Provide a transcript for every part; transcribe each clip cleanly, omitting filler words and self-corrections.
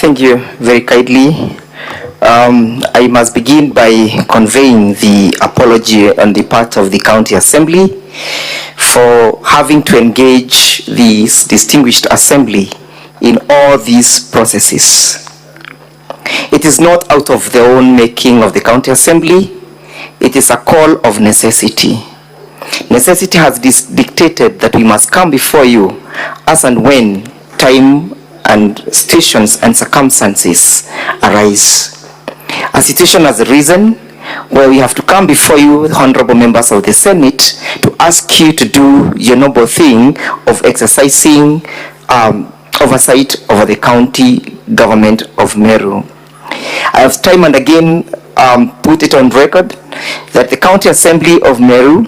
Thank you very kindly. I must begin by conveying the apology on the part of the County Assembly for having to engage this distinguished assembly in all these processes. It is not out of the own making of the County Assembly. It is a call of necessity. Necessity has dictated that we must come before you as and when time and situations and circumstances arise. A situation has arisen where we have to come before you, the honorable members of the Senate, to ask you to do your noble thing of exercising oversight over the county government of Meru. I have time and again put it on record that the County Assembly of Meru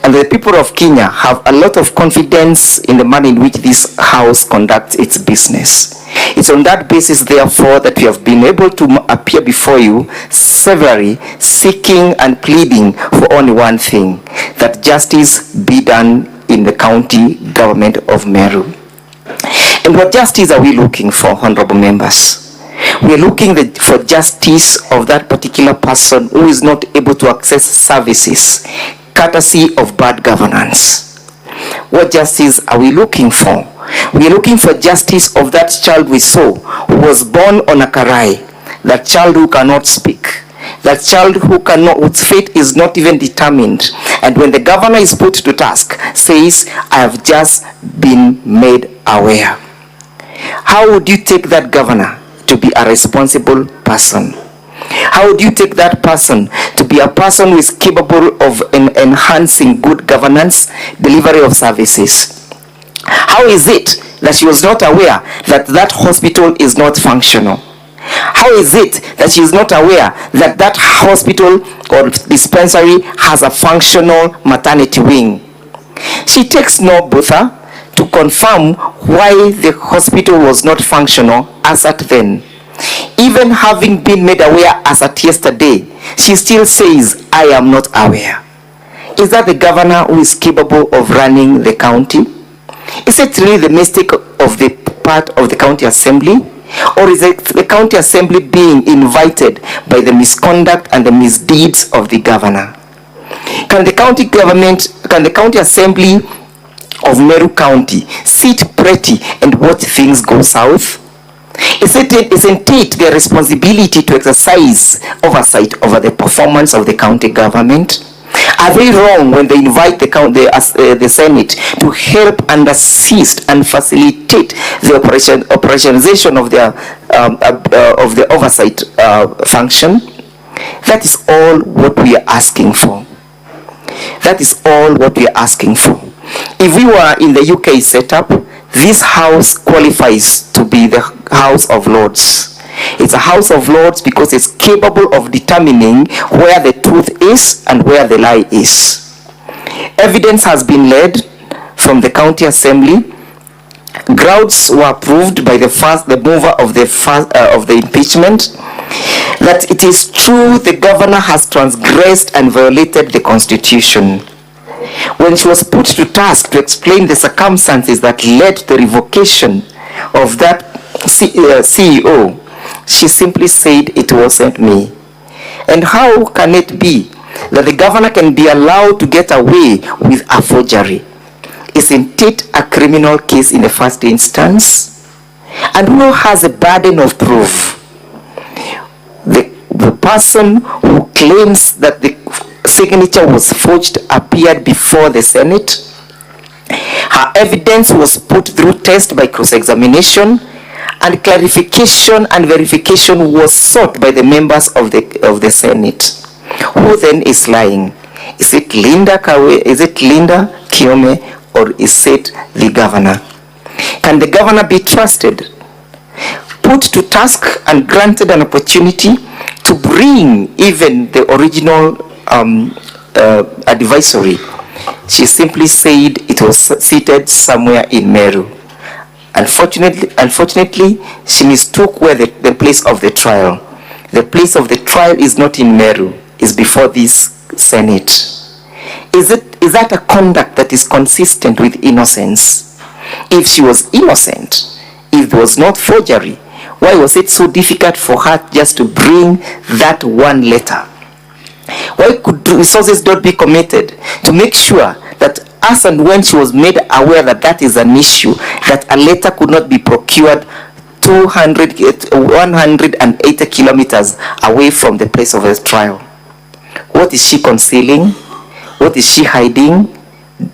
and the people of Kenya have a lot of confidence in the manner in which this house conducts its business. It's on that basis, therefore, that we have been able to appear before you severally, seeking and pleading for only one thing, that justice be done in the county government of Meru. And what justice are we looking for, honorable members? We are looking for justice of that particular person who is not able to access services, courtesy of bad governance. What justice are we looking for? We are looking for justice of that child we saw who was born on a karai, that child who cannot speak, that child whose fate is not even determined. And when the governor is put to task, says, I have just been made aware. How would you take that governor to be a responsible person? How would you take that person to be a person who is capable of enhancing good governance, delivery of services? How is it that she was not aware that that hospital is not functional? How is it that she is not aware that that hospital or dispensary has a functional maternity wing? She takes no bother to confirm why the hospital was not functional as at then. Even having been made aware as at yesterday, she still says, I am not aware. Is that the governor who is capable of running the county? Is it really the mistake of the part of the county assembly? Or is it the county assembly being invited by the misconduct and the misdeeds of the governor? Can the county assembly of Meru County sit pretty and watch things go south? Isn't it their responsibility to exercise oversight over the performance of the county government? Are they wrong when they invite the Senate to help and assist and facilitate the operationalization of the oversight function? That is all what we are asking for. That is all what we are asking for. If we were in the UK setup, this house qualifies to be the House of Lords. It's a House of Lords because it's capable of determining where the truth is and where the lie is. Evidence has been laid from the County Assembly. Grounds were approved by the mover of the impeachment that it is true the governor has transgressed and violated the Constitution. When she was put to task to explain the circumstances that led to the revocation of that CEO, she simply said, it wasn't me. And how can it be that the governor can be allowed to get away with a forgery? Isn't it a criminal case in the first instance? And who has a burden of proof? The person who claims that the signature was forged appeared before the Senate. Her evidence was put through test by cross-examination, and clarification and verification was sought by the members of the Senate. Who then is lying? Is it Linda Kiome, or is it the governor? Can the governor be trusted? Put to task and granted an opportunity to bring even the original advisory, she simply said it was seated somewhere in Meru. Unfortunately, she mistook where the place of the trial. The place of the trial is not in Meru, it's before this Senate. Is that a conduct that is consistent with innocence? If she was innocent, if there was not forgery, Why was it so difficult for her just to bring that one letter? Why could resources not be committed to make sure that as and when she was made aware that that is an issue, that a letter could not be procured 180 kilometers away from the place of her trial? What is she concealing? What is she hiding?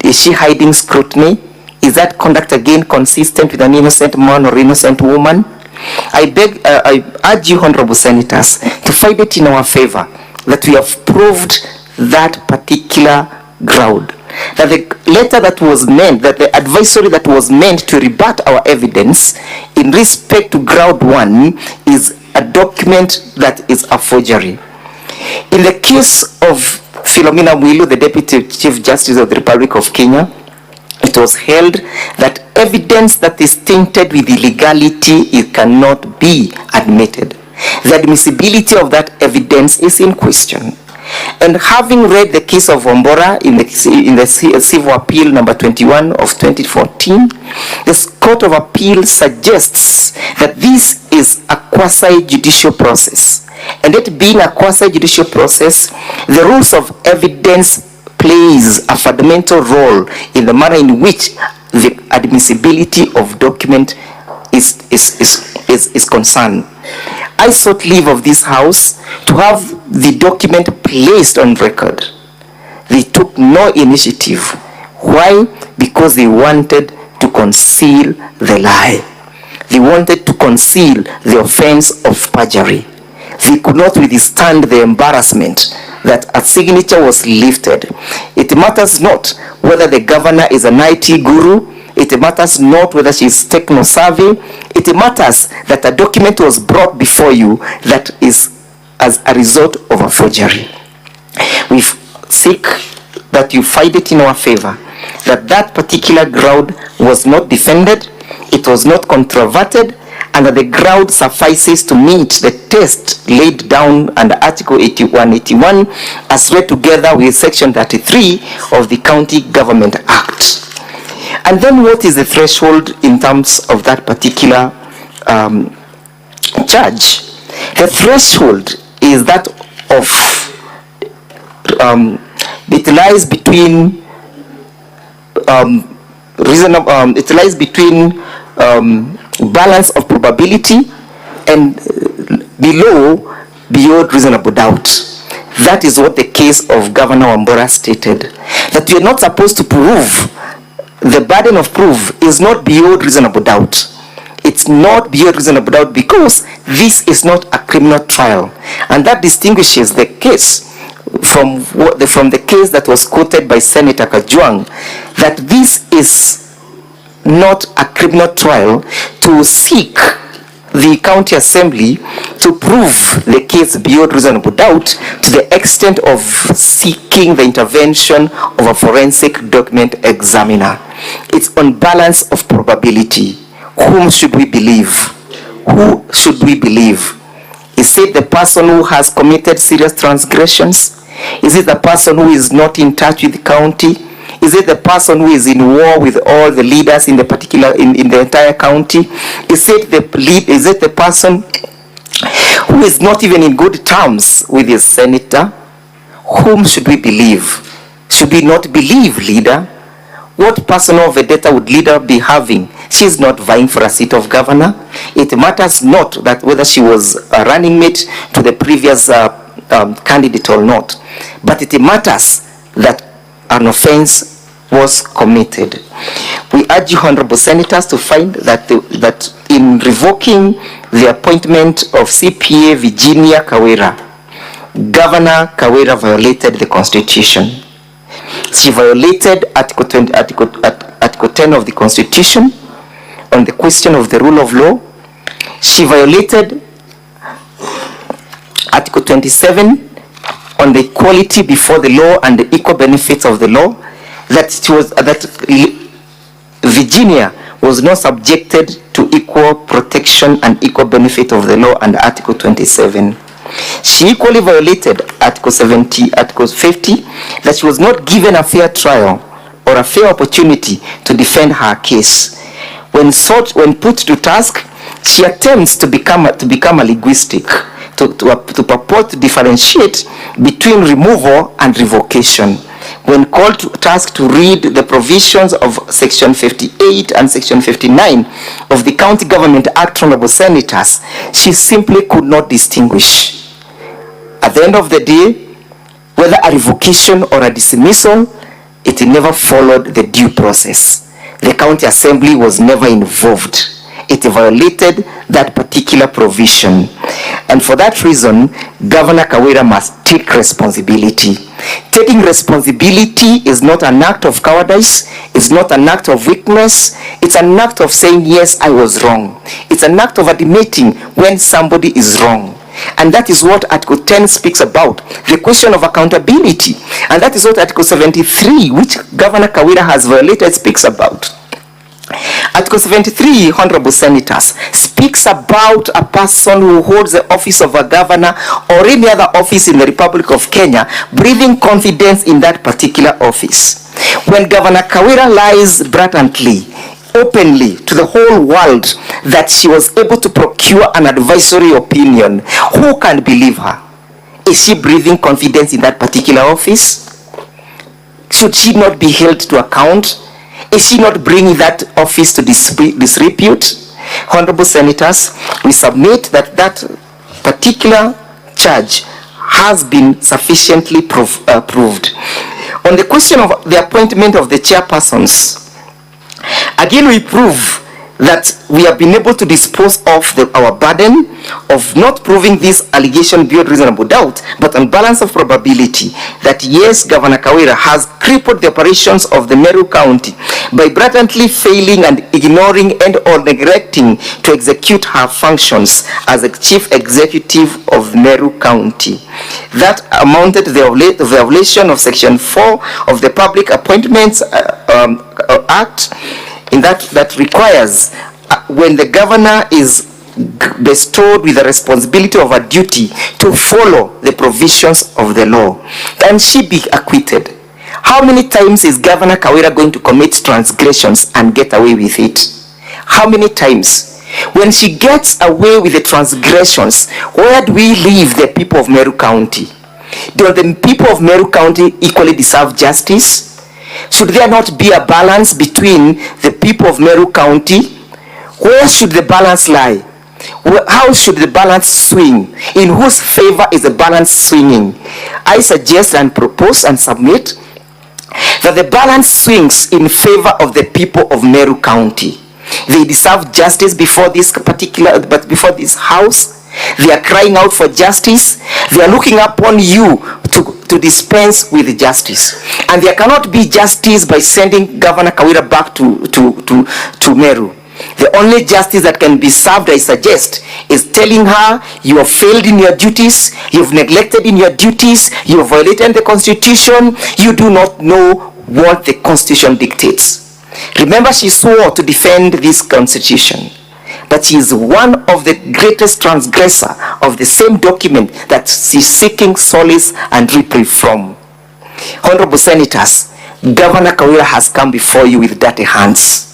Is she hiding scrutiny? Is that conduct again consistent with an innocent man or innocent woman? I urge you, honorable senators, to find it in our favor that we have proved that particular ground. That the letter that was meant, that the advisory that was meant to rebut our evidence in respect to ground one is a document that is a forgery. In the case of Philomena Mwilu, the Deputy Chief Justice of the Republic of Kenya, it was held that evidence that is tainted with illegality, it cannot be admitted. The admissibility of that evidence is in question. And having read the case of Ombora in the Civil Appeal number 21 of 2014, the Court of Appeal suggests that this is a quasi-judicial process. And it being a quasi-judicial process, the rules of evidence plays a fundamental role in the manner in which the admissibility of document is concerned. I sought leave of this House to have the document placed on record. They took no initiative. Why? Because they wanted to conceal the lie. They wanted to conceal the offense of perjury. They could not withstand the embarrassment that a signature was lifted. It matters not whether the governor is an IT guru. It matters not whether she is techno-savvy. It matters that a document was brought before you that is as a result of a forgery. We seek that you find it in our favor, that that particular ground was not defended, it was not controverted, and that the ground suffices to meet the test laid down under Article 81 as read together with Section 33 of the County Government Act. And then what is the threshold in terms of that particular charge? The threshold is that of, it lies between balance of probability and beyond reasonable doubt. That is what the case of Governor Wambora stated, that we are not supposed to prove. The burden of proof is not beyond reasonable doubt. It's not beyond reasonable doubt because this is not a criminal trial. And that distinguishes the case from the case that was quoted by Senator Kajwang, that this is not a criminal trial to seek the county assembly to prove the case beyond reasonable doubt to the extent of seeking the intervention of a forensic document examiner. It's on balance of probability. Whom should we believe? Who should we believe? Is it the person who has committed serious transgressions? Is it the person who is not in touch with the county? Is it the person who is in war with all the leaders in the entire county? Is it the person who is not even in good terms with his senator? Whom should we believe? Should we not believe leader? What personal vendetta would leader be having? She is not vying for a seat of governor. It matters not that whether she was a running mate to the previous candidate or not, but it matters that an offense was committed. We urge you, honorable senators, to find that that in revoking the appointment of CPA Virginia Kawira, Governor Kawira violated the Constitution. She violated Article 10 of the Constitution on the question of the rule of law. She violated Article 27 on the equality before the law and the equal benefits of the law. That Virginia was not subjected to equal protection and equal benefit of the law under Article 27. She equally violated Article 50, that she was not given a fair trial or a fair opportunity to defend her case. When put to task, She attempts to become a linguistic, to purport to differentiate between removal and revocation. When tasked to read the provisions of Section 58 and Section 59 of the County Government Act, honorable senators, she simply could not distinguish. At the end of the day, whether a revocation or a dismissal, it never followed the due process. The County Assembly was never involved. It violated that particular provision. And for that reason, Governor Kawira must take responsibility. Taking responsibility is not an act of cowardice. It's not an act of weakness. It's an act of saying, yes, I was wrong. It's an act of admitting when somebody is wrong. And that is what Article 10 speaks about, the question of accountability. And that is what Article 73, which Governor Kawira has violated, speaks about. Article 73, honorable senators, speaks about a person who holds the office of a governor or any other office in the Republic of Kenya, breathing confidence in that particular office. When Governor Kawira lies blatantly, openly to the whole world that she was able to procure an advisory opinion, who can believe her? Is she breathing confidence in that particular office? Should she not be held to account? Is she not bringing that office to disrepute? Honorable senators, we submit that that particular charge has been sufficiently proved. On the question of the appointment of the chairpersons, again we prove that we have been able to dispose of our burden of not proving this allegation beyond reasonable doubt, but on balance of probability that yes, Governor Kawira has crippled the operations of the Meru County by blatantly failing and ignoring and or neglecting to execute her functions as a chief executive of Meru County. That amounted to the violation of Section 4 of the Public Appointments Act, in that requires when the governor is bestowed with the responsibility of a duty to follow the provisions of the law, can she be acquitted? How many times is Governor Kawira going to commit transgressions and get away with it? How many times? When she gets away with the transgressions, where do we leave the people of Meru County? Do the people of Meru County equally deserve justice? Should there not be a balance between the people of Meru County? Where should the balance lie? How should the balance swing? In whose favor is the balance swinging? I suggest and propose and submit that the balance swings in favor of the people of Meru County. They deserve justice before this house. They are crying out for justice. They are looking upon you to dispense with justice. And there cannot be justice by sending Governor Kawira back to Meru. The only justice that can be served, I suggest, is telling her you have failed in your duties, you've neglected in your duties, you have violated the Constitution, you do not know what the Constitution dictates. Remember, she swore to defend this Constitution, but she is one of the greatest transgressor of the same document that she's seeking solace and reprieve from. Honorable senators, Governor Kawira has come before you with dirty hands.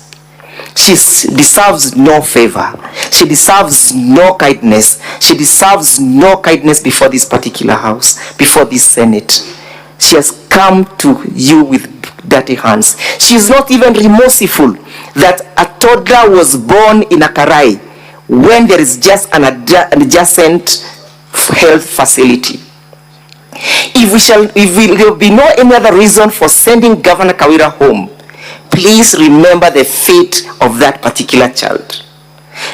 She deserves no favor. She deserves no kindness. She deserves no kindness before this particular house, before this Senate. She has come to you with dirty hands. She is not even remorseful that a toddler was born in a Karai when there is just an adjacent health facility. If there will be no any other reason for sending Governor Kawira home, please remember the fate of that particular child.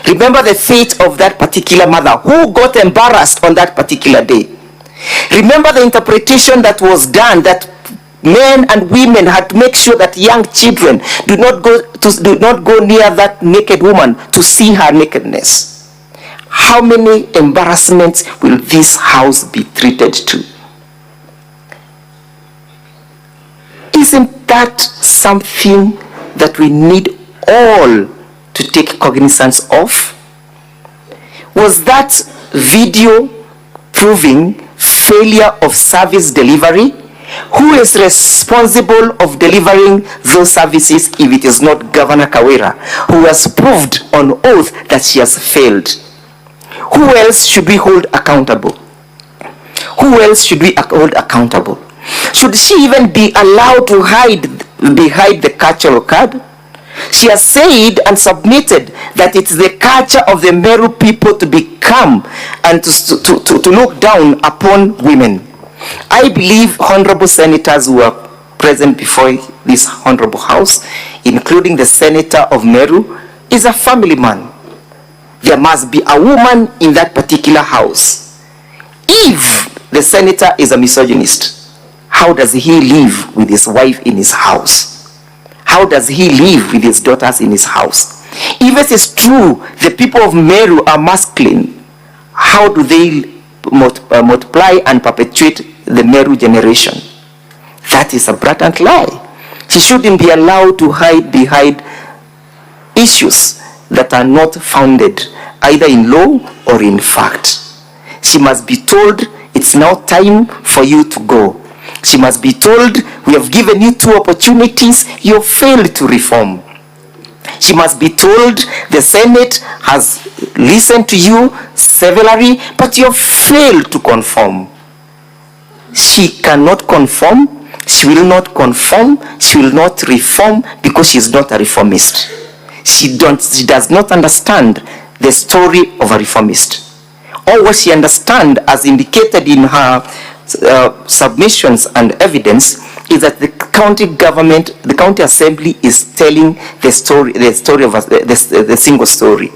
Remember the fate of that particular mother who got embarrassed on that particular day. Remember the interpretation that was done, that men and women had to make sure that young children do not go near that naked woman to see her nakedness. How many embarrassments will this house be treated to? Isn't that something that we need all to take cognizance of? Was that video proving failure of service delivery? Who is responsible of delivering those services if it is not Governor Kawira, who has proved on oath that she has failed? Who else should we hold accountable? Who else should we hold accountable? Should she even be allowed to hide behind the cultural card? She has said and submitted that it's the culture of the Meru people to become and to look down upon women. I believe honorable senators who are present before this honorable house, including the senator of Meru, is a family man. There must be a woman in that particular house. If the senator is a misogynist, how does he live with his wife in his house? How does he live with his daughters in his house? If it is true the people of Meru are masculine, how do they multiply and perpetuate the Meru generation? That is a blatant lie. She shouldn't be allowed to hide behind issues that are not founded either in law or in fact. She must be told, it's now time for you to go. She must be told, we have given you 2 opportunities, you have failed to reform. She must be told, the Senate has listened to you severally, but you have failed to conform. She cannot conform, she will not conform, she will not reform because she is not a reformist. She does not understand the story of a reformist. All what she understands, as indicated in her submissions and evidence, is that the county government, the county assembly is telling the story of the single story.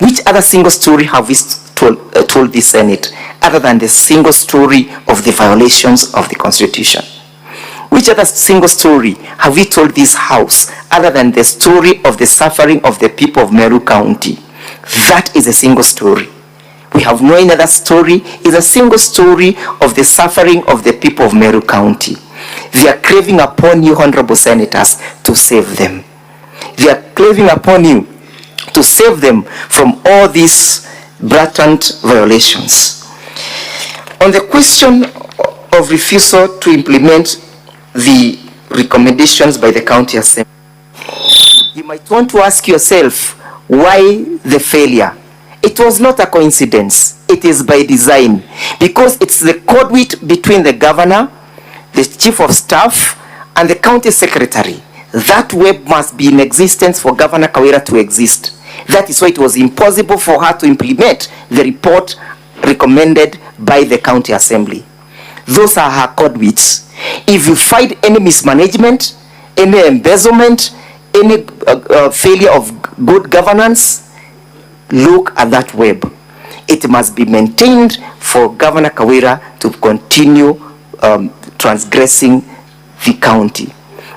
Which other single story have we told the Senate other than the single story of the violations of the Constitution? Which other single story have we told this House other than the story of the suffering of the people of Meru County? That is a single story. We have no other story. It's a single story of the suffering of the people of Meru County. They are craving upon you, honorable senators, to save them. They are craving upon you to save them from all these blatant violations. On the question of refusal to implement the recommendations by the county assembly, you might want to ask yourself, why the failure? It was not a coincidence. It is by design, because it's the conduit between the governor, the chief of staff, and the county secretary. That web must be in existence for Governor Kawira to exist. That is why it was impossible for her to implement the report recommended by the county assembly. Those are her conduits. If you find any mismanagement, any embezzlement, any failure of good governance, look at that web. It must be maintained for Governor Kawira to continue transgressing the county.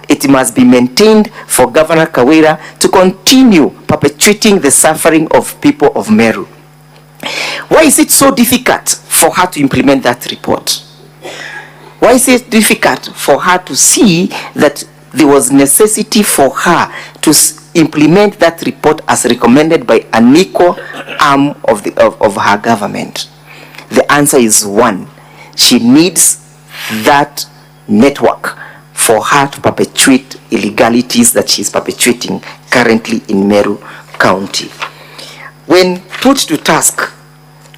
It must be maintained for Governor Kawira to continue perpetuating the suffering of people of Meru. Why is it so difficult for her to implement that report? Why is it difficult for her to see that there was necessity for her to implement that report as recommended by an equal arm of her government? The answer is one. She needs that network for her to perpetuate illegalities that she is perpetuating currently in Meru County. When put to task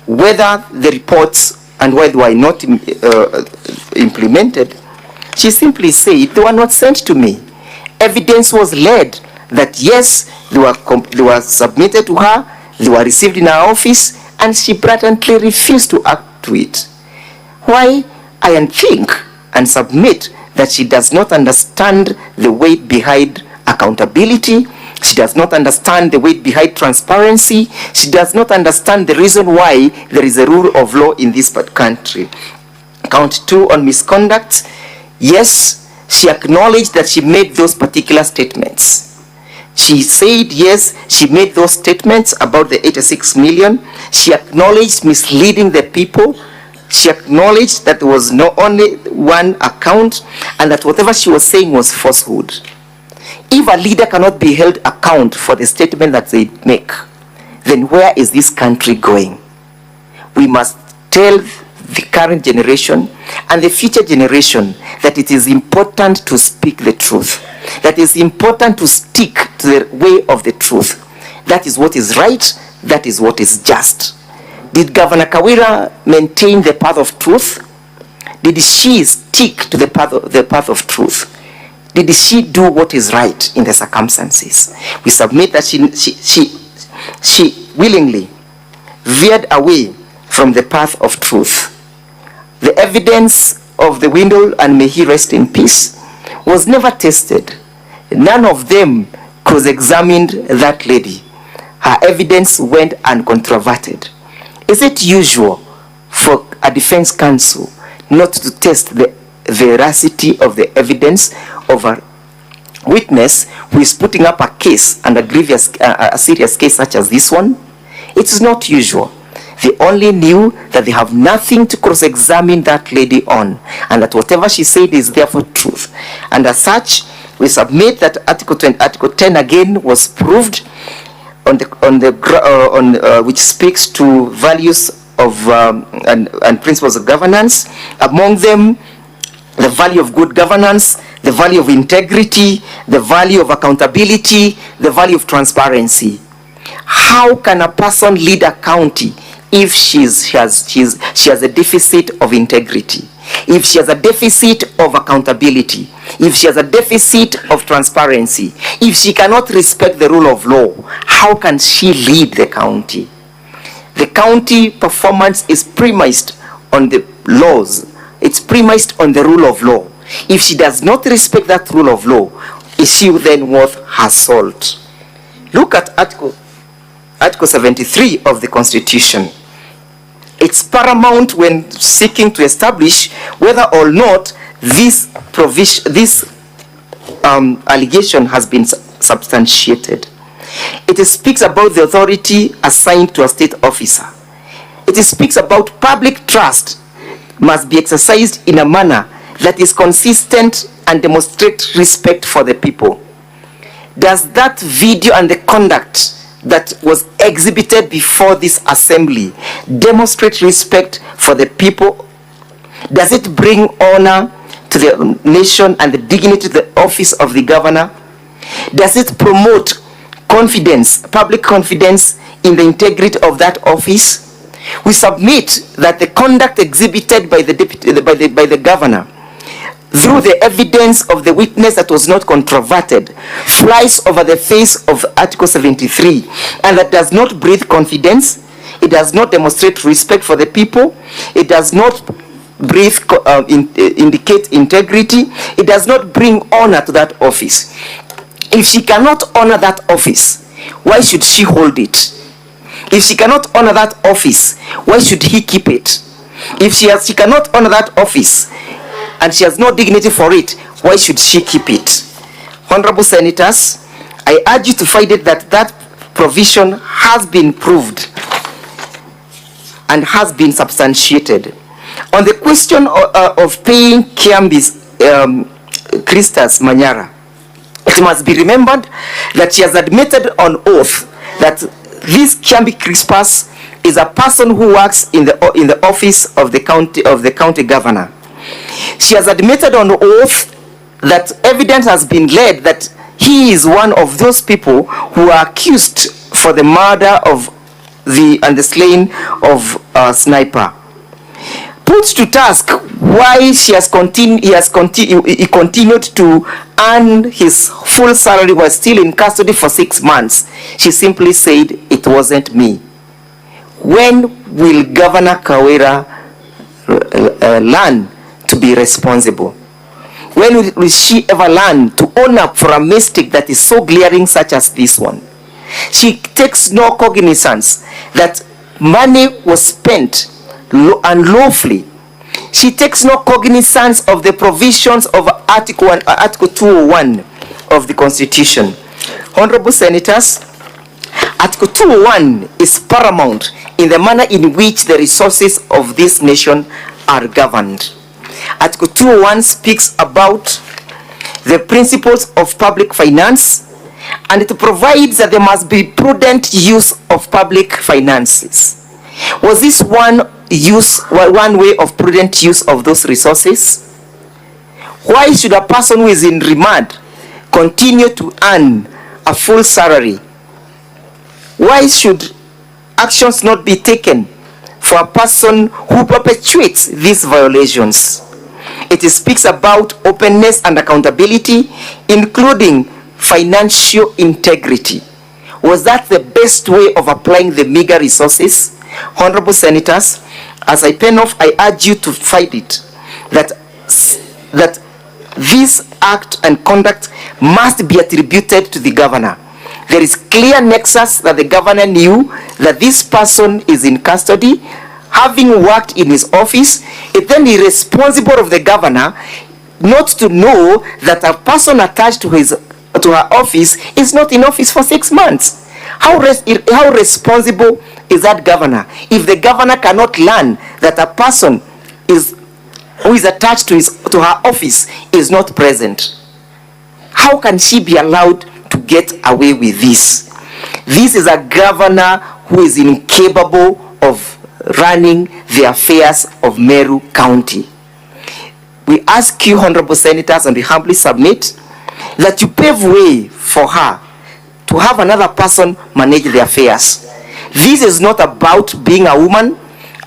whether the reports and why they were not implemented, she simply said they were not sent to me. Evidence was laid that yes, they were submitted to her, they were received in her office, and she blatantly refused to act to it. Why? I think and submit that she does not understand the weight behind accountability. She does not understand the weight behind transparency. She does not understand the reason why there is a rule of law in this country. Count 2 on misconduct. Yes, she acknowledged that she made those particular statements. She said, yes, she made those statements about the 86 million. She acknowledged misleading the people. She acknowledged that there was not only one account and that whatever she was saying was falsehood. If a leader cannot be held account for the statement that they make, then where is this country going? We must tell the current generation and the future generation that it is important to speak the truth, that it is important to stick to the way of the truth. That is what is right, that is what is just. Did Governor Kawira maintain the path of truth? Did she stick to the path of truth? Did she do what is right in the circumstances? We submit that she willingly veered away from the path of truth. The evidence of the Windle, and may he rest in peace, was never tested. None of them cross-examined that lady. Her evidence went uncontroverted. Is it usual for a defense counsel not to test the veracity of the evidence of a witness who is putting up a case, and a serious case such as this one? It is not usual. They only knew that they have nothing to cross-examine that lady on, and that whatever she said is therefore truth. And as such, we submit that Article 10 again was proved which speaks to values of and principles of governance. Among them, the value of good governance, the value of integrity, the value of accountability, the value of transparency. How can a person lead a county if she has a deficit of integrity, if she has a deficit of accountability, if she has a deficit of transparency, if she cannot respect the rule of law? How can she lead the county? The county performance is premised on the laws. It's premised on the rule of law. If she does not respect that rule of law, is she then worth her salt? Look at Article 73 of the Constitution. It's paramount when seeking to establish whether or not this allegation has been substantiated. It speaks about the authority assigned to a state officer. It speaks about public trust must be exercised in a manner that is consistent and demonstrate respect for the people. Does that video and the conduct that was exhibited before this assembly demonstrate respect for the people? Does it bring honor to the nation and the dignity of the office of the governor? Does it promote confidence, public confidence in the integrity of that office? We submit that the conduct exhibited by the governor, through the evidence of the witness that was not controverted, flies over the face of Article 73, and that does not breathe confidence. It does not demonstrate respect for the people. It does not indicate integrity. It does not bring honor to that office. If she cannot honor that office, why should she hold it? If she cannot honor that office, why should he keep it? If she cannot honor that office and she has no dignity for it, why should she keep it? Honorable Senators, I urge you to find it that provision has been proved and has been substantiated. On the question of paying Kiambi's Christus Manyora, it must be remembered that she has admitted on oath that this Kiambi Crispus is a person who works in the office of the county governor. She has admitted on oath that evidence has been laid that he is one of those people who are accused for the murder of and the slaying of a sniper. Put to task why he continued to earn his full salary while still in custody for 6 months. She simply said, "It wasn't me." When will Governor Kawira learn to be responsible? When will she ever learn to own up for a mistake that is so glaring such as this one? She takes no cognizance that money was spent unlawfully. She takes no cognizance of the provisions of Article 201 of the Constitution. Honorable Senators, Article 201 is paramount in the manner in which the resources of this nation are governed. Article 201 speaks about the principles of public finance, and it provides that there must be prudent use of public finances. Was this one one way of prudent use of those resources? Why should a person who is in remand continue to earn a full salary? Why should actions not be taken for a person who perpetuates these violations? It speaks about openness and accountability, including financial integrity. Was that the best way of applying the meager resources? Honorable Senators, as I pen off, I urge you to fight it, that this act and conduct must be attributed to the governor. There is clear nexus that the governor knew that this person is in custody, having worked in his office. It then is responsible of the governor not to know that a person attached to her office is not in office for 6 months. How responsible is that governor if the governor cannot learn that a person who is attached to her office is not present? How can she be allowed to get away with this? This is a governor who is incapable of running the affairs of Meru County. We ask you, Honorable Senators, and we humbly submit that you pave way for her to have another person manage the affairs. This is not about being a woman.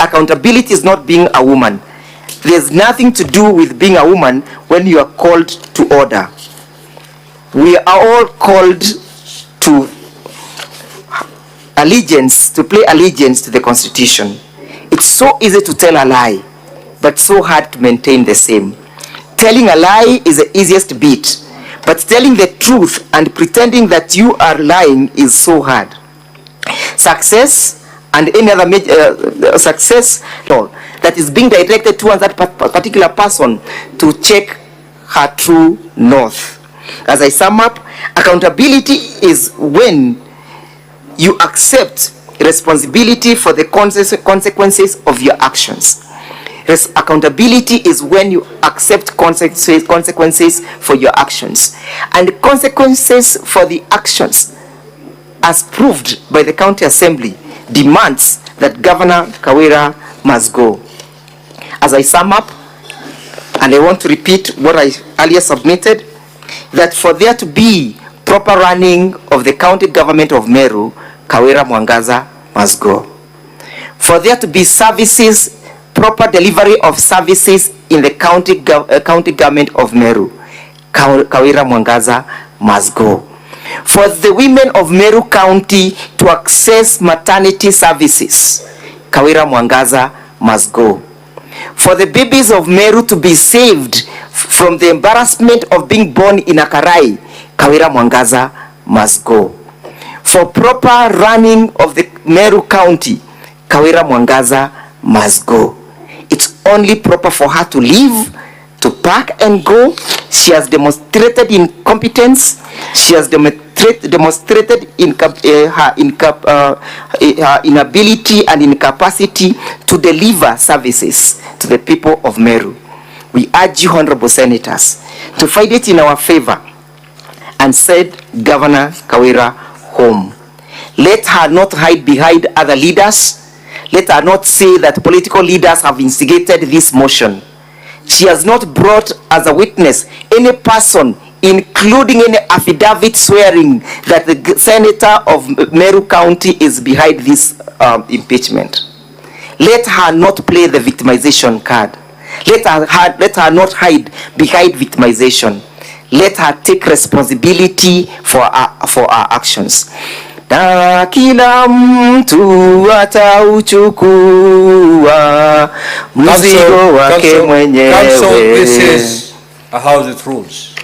Accountability is not being a woman. There's nothing to do with being a woman when you are called to order. We are all called to allegiance, to play allegiance to the Constitution. It's so easy to tell a lie, but so hard to maintain the same. Telling a lie is the easiest bit, but telling the truth and pretending that you are lying is so hard. Success and any other success that is being directed towards that particular person to check her true north. As I sum up, accountability is when you accept responsibility for the consequences of your actions. Accountability is when you accept consequences for your actions. And consequences for the actions, as proved by the County Assembly, demands that Governor Kawira must go. As I sum up, and I want to repeat what I earlier submitted, that for there to be proper running of the county government of Meru, Kawira Mwangaza must go. For there to be services, proper delivery of services in the county government of Meru, Kawira Mwangaza must go. For the women of Meru County to access maternity services, Kawira Mwangaza must go. For the babies of Meru to be saved from the embarrassment of being born in Akarai, Kawira Mwangaza must go. For proper running of the Meru County, Kawira Mwangaza must go. It's only proper for her to leave, to pack and go. She has demonstrated incompetence. She has demonstrated her inability and incapacity to deliver services to the people of Meru. We urge you, Honorable Senators, to fight it in our favor and send Governor Kawira home. Let her not hide behind other leaders. Let her not say that political leaders have instigated this motion. She has not brought as a witness any person, including any affidavit swearing that the senator of Meru County is behind this impeachment. Let her not play the victimization card. Let her not hide behind victimization. Let her take responsibility for our actions. Na kila mtu atauchukua mzigo wake mwenyewe. Council, this is a house it rules.